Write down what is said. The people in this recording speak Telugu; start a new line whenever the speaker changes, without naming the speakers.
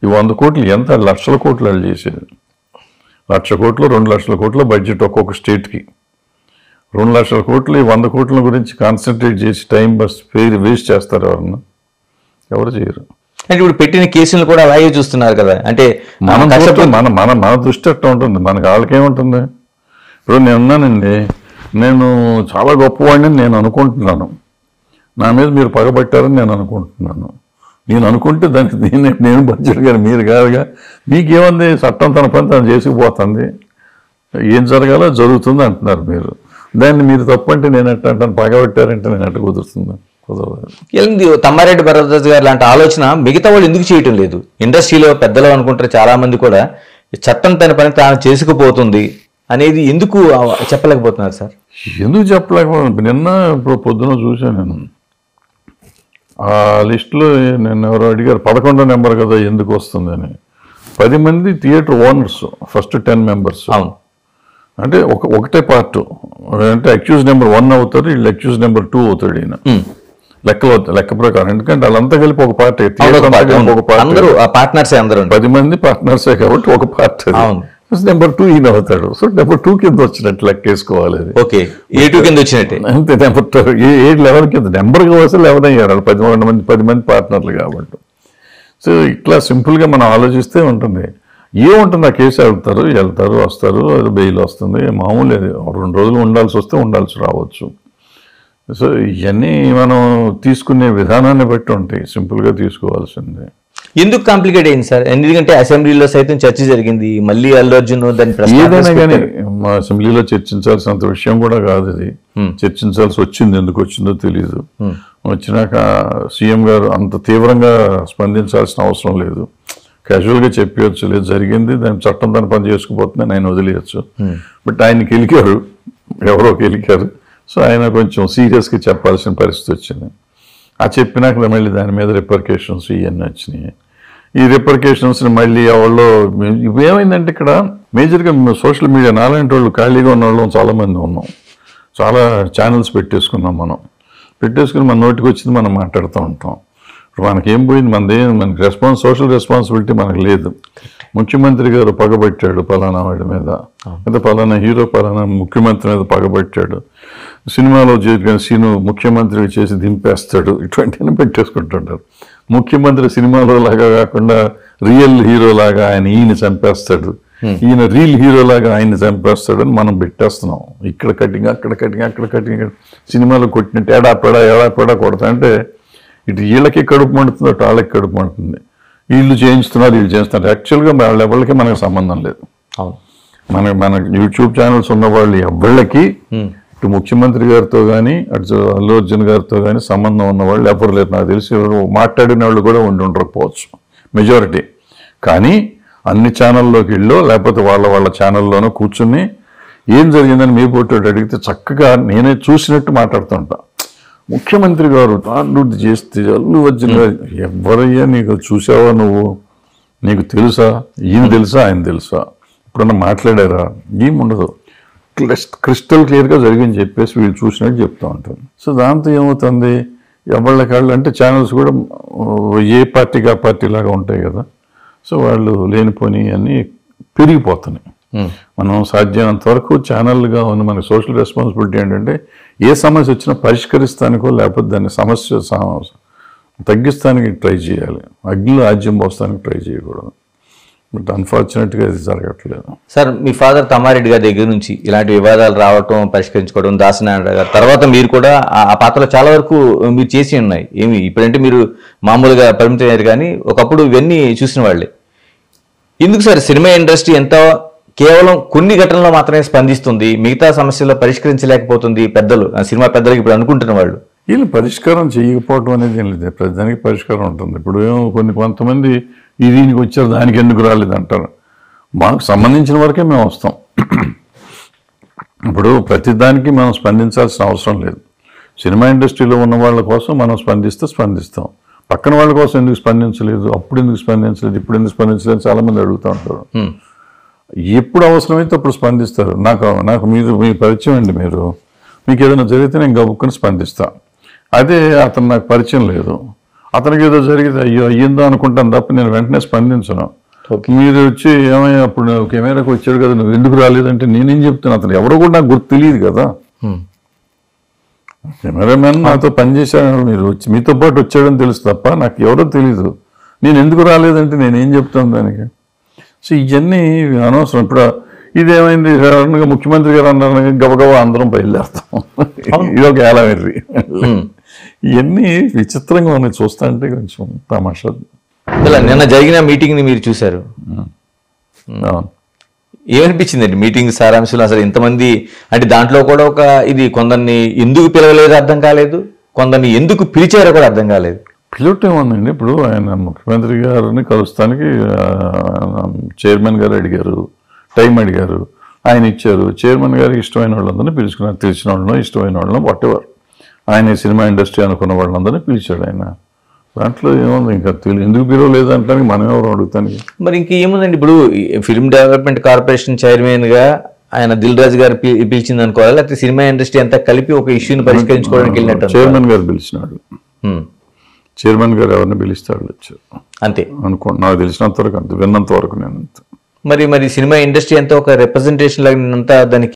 ఈ 100 కోట్లు ఎంత లక్షల కోట్లు వాళ్ళు చేసేది. 1,00,000 కోట్లు 2,00,000 కోట్ల బడ్జెట్ ఒక్కొక్క స్టేట్కి. 2,00,000 కోట్లు ఈ 100 కోట్ల గురించి కాన్సన్ట్రేట్ చేసి టైం వేస్ట్ చేస్తారు ఎవరన్నా? ఎవరు చేయరు.
అంటే ఇప్పుడు పెట్టిన కేసులు కూడా అలాగే చూస్తున్నారు కదా. అంటే
మన దృష్టి అట్లా ఉంటుంది. మనకు వాళ్ళకేముంటుంది? ఇప్పుడు నేను ఉన్నానండి, నేను చాలా గొప్పవాడిని నేను అనుకుంటున్నాను, నా మీద మీరు పగబట్టారని నేను అనుకుంటున్నాను. నేను అనుకుంటే దానికి నేను బడ్జెట్ కానీ మీరు కాదుగా. మీకేముంది, చట్టం తన పని తను చేసుకుపోతుంది, ఏం జరగాలో జరుగుతుంది అంటున్నారు మీరు. దాన్ని మీరు తప్పంటే నేను ఎట్లా అంటాను, పగబట్టారంటే నేను ఎట్లా కుదురుతుంది? కుదరదు.
తమ్మారెడ్డి భరద్వాజ్ గారు లాంటి ఆలోచన మిగతా వాళ్ళు ఎందుకు చేయటం లేదు? ఇండస్ట్రీలో పెద్దలు అనుకుంటారు చాలా మంది కూడా, చట్టం తన పని తాను చేసుకుపోతుంది అనేది ఎందుకు చెప్పలేకపోతున్నారు సార్?
ఎందుకు చెప్పలేకపోతుంది? నిన్న ఇప్పుడు పొద్దున చూశాను నేను ఆ లిస్టులో, నేను ఎవరో అడిగారు 11వ నెంబర్ కదా ఎందుకు వస్తుంది అని. 10 మంది థియేటర్ ఓనర్స్, ఫస్ట్ 10 మెంబర్స్.
అవును,
అంటే ఒకటే పార్ట్. అంటే అక్యూజ్ నెంబర్ 1 అవుతారు, వీళ్ళు అక్యూజ్ నెంబర్ 2 అవుతాడు ఈయన లెక్క ప్రకారం. ఎందుకంటే వాళ్ళంతా కలిపి ఒక పార్టీ, ఒక
పార్ట్నర్సే, అందరూ 10
మంది పార్ట్నర్సే కాబట్టి ఒక పార్టీ. నెంబర్ 2 ఈయన అవుతాడు. సో నెంబర్ 2 కింద వచ్చినట్టు లెక్క వేసుకోవాలి.
ఓకే, A2 కింద వచ్చినట్టే
అంతే. నెంబర్ 2 ఏ లెవెల్ కింద నెంబర్గా వస్తే 11 అయ్యారు 10 మంది పార్ట్నర్లు కాబట్టి. సో ఇట్లా సింపుల్గా మనం ఆలోచిస్తే ఉంటుంది. ఏముంటుంది, ఆ కేసు వెళ్తారు వస్తారు, అది బెయిల్ వస్తుంది, మామూలు 2 రోజులు ఉండాల్సి వస్తే ఉండాల్సి రావచ్చు. సో ఇవన్నీ మనం తీసుకునే విధానాన్ని బట్టి ఉంటాయి, సింపుల్గా తీసుకోవాల్సిందే.
ఎందుకు కాంప్లికేట్ అయింది సార్? ఎందుకంటే అసెంబ్లీలో సైతం చర్చ జరిగింది, మళ్ళీ అల్లు అర్జున్ దాన్ని
ఏదైనా కానీ మా అసెంబ్లీలో చర్చించాల్సినంత విషయం కూడా కాదు ఇది. చర్చించాల్సి వచ్చింది, ఎందుకు వచ్చిందో తెలియదు. వచ్చినాక సీఎం గారు అంత తీవ్రంగా స్పందించాల్సిన అవసరం లేదు, క్యాజువల్గా చెప్పవచ్చు, లేదు జరిగింది, దాని చట్టం దాని పని చేసుకుపోతుందని ఆయన వదిలేయచ్చు. బట్ ఆయన గెలికారు, ఎవరో గెలికారు. సో ఆయన కొంచెం సీరియస్గా చెప్పాల్సిన పరిస్థితి వచ్చింది. ఆ చెప్పినాక మళ్ళీ దాని మీద రిపర్కేషన్స్ ఇవన్నీ వచ్చినాయి. ఈ రిపర్కేషన్స్ని మళ్ళీ ఎవరో ఏమైందంటే ఇక్కడ మేజర్గా సోషల్ మీడియా నాలాంటి వాళ్ళు ఖాళీగా ఉన్న వాళ్ళు చాలామంది ఉన్నాం. చాలా ఛానల్స్ పెట్టేసుకున్నాం. పెట్టేసుకుని మన నోటికి వచ్చింది మనం మాట్లాడుతూ ఉంటాం. ఇప్పుడు మనకేం పోయింది, మనకి సోషల్ రెస్పాన్సిబిలిటీ మనకు లేదు. ముఖ్యమంత్రి గారు పగబట్టాడు పలానా వాడి మీద, లేదా పలానా హీరో పలానా ముఖ్యమంత్రి మీద పగబట్టాడు, సినిమాలో సీను ముఖ్యమంత్రి చేసి దింపేస్తాడు, ఇటువంటివన్నీ పెట్టేసుకుంటుంటారు. ముఖ్యమంత్రి సినిమాలో లాగా కాకుండా రియల్ హీరో లాగా ఈయన చంపేస్తాడు, ఈయన రియల్ హీరో లాగా ఆయన్ని చంపేస్తాడు అని మనం పెట్టేస్తున్నాం. ఇక్కడ కటింగ్, అక్కడ కటింగ్, అక్కడ కటింగ్. సినిమాలో కొట్టినట్టు ఏడా కొడతా అంటే ఇటు వీళ్ళకి కడుపు మండుతుంది, అటు వాళ్ళకి కడుపు మండుతుంది. వీళ్ళు చేయిస్తున్నారు. యాక్చువల్గా వాళ్ళ ఎవరికి మనకు సంబంధం లేదు. మన యూట్యూబ్ ఛానల్స్ ఉన్న వాళ్ళు ఎవరికి ఇటు ముఖ్యమంత్రి గారితో కానీ అటు అల్లు అర్జున్ గారితో కానీ సంబంధం ఉన్న వాళ్ళు ఎవరు లేరు. నాకు తెలిసి మాట్లాడిన వాళ్ళు కూడా ఉండకపోవచ్చు మెజారిటీ. కానీ అన్ని ఛానల్లోకి వెళ్ళో లేకపోతే వాళ్ళ ఛానల్లోనో కూర్చుని ఏం జరిగిందని మీ పోటీ అడిగితే చక్కగా నేనే చూసినట్టు మాట్లాడుతుంటా. ముఖ్యమంత్రి గారు తాండూటి చేస్తే అల్లు అర్జున్ గారు ఎవరయ్యా, నీకు చూసావా, నువ్వు నీకు తెలుసా, ఈయన తెలుసా, ఆయన తెలుసా, ఇప్పుడన్నా మాట్లాడారా? ఏముండదు, క్రిస్టల్ క్లియర్గా జరిగింది చెప్పేసి వీళ్ళు చూసినట్టు చెప్తూ ఉంటారు. సో దాంతో ఏమవుతుంది, ఎవళ్ళకాళ్ళు అంటే ఛానల్స్ కూడా ఏ పార్టీకి ఆ పార్టీ లాగా ఉంటాయి కదా. సో వాళ్ళు లేనిపోని అన్నీ పెరిగిపోతున్నాయి. మనం సాధ్యమైనంత వరకు ఛానల్గా ఉన్న మనకి సోషల్ రెస్పాన్సిబిలిటీ ఏంటంటే ఏ సమస్య వచ్చినా పరిష్కరిస్తానికో లేకపోతే దాన్ని సమస్య తగ్గిస్తానికి ట్రై చేయాలి, అగ్నిలో ఆజ్యం పోస్తానికి ట్రై చేయకూడదు. బట్ అన్ఫార్చునేట్గా ఇది జరగట్లేదు.
సార్, మీ ఫాదర్ తమ్మారెడ్డి గారి దగ్గర నుంచి ఇలాంటి వివాదాలు రావటం, పరిష్కరించుకోవడం, దాసనారాయణ గారు తర్వాత మీరు కూడా ఆ పాత్రలో చాలా వరకు మీరు చేసి ఉన్నాయి. ఇప్పుడంటే మీరు మామూలుగా పరిమితమయ్యారు, కానీ ఒకప్పుడు ఇవన్నీ చూసిన వాళ్ళే. ఎందుకు సార్ సినిమా ఇండస్ట్రీ ఎంత కేవలం కొన్ని ఘటనలో మాత్రమే స్పందిస్తుంది, మిగతా సమస్యల్లో పరిష్కరించలేకపోతుంది? సినిమా పెద్దలకు ఇప్పుడు అనుకుంటున్న వాళ్ళు
వీళ్ళు పరిష్కారం చేయకపోవడం అనేది ఏం లేదు, ప్రతిదానికి పరిష్కారం ఉంటుంది. ఇప్పుడు కొంతమంది దీనికి వచ్చారు దానికి ఎందుకు రాలేదు అంటారు. మాకు సంబంధించిన వరకే మేము వస్తాం. ఇప్పుడు ప్రతిదానికి మనం స్పందించాల్సిన అవసరం లేదు. సినిమా ఇండస్ట్రీలో ఉన్న వాళ్ళ కోసం మనం స్పందిస్తాం. పక్కన వాళ్ళ కోసం ఎందుకు స్పందించలేదు, అప్పుడు ఎందుకు స్పందించలేదు, ఇప్పుడు ఎందుకు స్పందించలేదు చాలామంది అడుగుతూ ఉంటారు. ఎప్పుడు అవసరమైతే అప్పుడు స్పందిస్తారు. నాకు మీ పరిచయం అండి, మీకు ఏదైనా జరిగితే నేను గబుక్కుని స్పందిస్తాను. అదే అతను నాకు పరిచయం లేదు, అతనికి ఏదో జరిగింది అయ్యో అయ్యిందో అనుకుంటాను తప్ప నేను వెంటనే స్పందించను. మీరు వచ్చి ఏమయ్యా అప్పుడు నువ్వు కెమెరాకి వచ్చాడు కదా నువ్వు ఎందుకు రాలేదంటే నేనేం చెప్తాను, అతను ఎవరో కూడా నాకు గుర్తు తెలియదు కదా. కెమెరామెన్ నాతో పనిచేశాడు, మీరు వచ్చి మీతో పాటు వచ్చాడని తెలుసు తప్ప నాకు ఎవరో తెలీదు. నేను ఎందుకు రాలేదంటే నేనేం చెప్తాను దానికి. సో ఇవన్నీ అనవసరం. ఇప్పుడు ఇదేమైంది సడన్గా ముఖ్యమంత్రి గారు అన్నారు గబగబా అందరం బయలుదేరుతాం, ఇది ఒక ఏలవెర్రి. ఇవన్నీ విచిత్రంగా ఉన్నాయి చూస్తా అంటే కొంచెం తమాషా.
నిన్న జరిగిన మీటింగ్ ని మీరు చూశారు, ఏమనిపించిందండి మీటింగ్ సారాంశంలో? అసలు ఇంతమంది అంటే దాంట్లో కూడా ఒక ఇది కొందరిని ఎందుకు పిలవలేదు అర్థం కాలేదు, కొందరిని ఎందుకు పిలిచారో కూడా అర్థం కాలేదు.
పిలవటం ఉందండి. ఇప్పుడు ఆయన ముఖ్యమంత్రి గారిని కలుస్తానికి చైర్మన్ గారు అడిగారు, టైం అడిగారు, ఆయన ఇచ్చారు. చైర్మన్ గారికి ఇష్టమైన వాళ్ళందరినీ పిలుచుకున్నారు, తెలిసిన వాళ్ళను ఇష్టమైన వాళ్ళను వాటెవర్. ఆయన సినిమా ఇండస్ట్రీ అనుకున్న వాళ్ళందరినీ పిలిచాడు ఆయన. దాంట్లో ఏముంది ఇంకా ఎందుకు పిలవలేదు అంటానికి మనం ఎవరు అడుగుతానికి.
మరి ఇంకేముందండి, ఇప్పుడు ఫిల్మ్ డెవలప్మెంట్ కార్పొరేషన్ చైర్మన్ గా ఆయన దిల్ రాజు గారు పిలిచింది అనుకోవాలి, లేకపోతే సినిమా ఇండస్ట్రీ అంతా కలిపి ఒక ఇష్యూని పరిష్కరించుకోవడానికి వెళ్ళినట్టు?
చైర్మన్ గారు పిలిచినాడు. చైర్మన్ గారు ఎవరిని పిలుస్తాడు వచ్చారు
అంతే
అనుకో, నాకు తెలిసినంత వరకు అంతే, విన్నంత వరకు నేను.
మరి సినిమా ఇండస్ట్రీ అంతా ఒక రిప్రజెంటేషన్ లాగా దానికి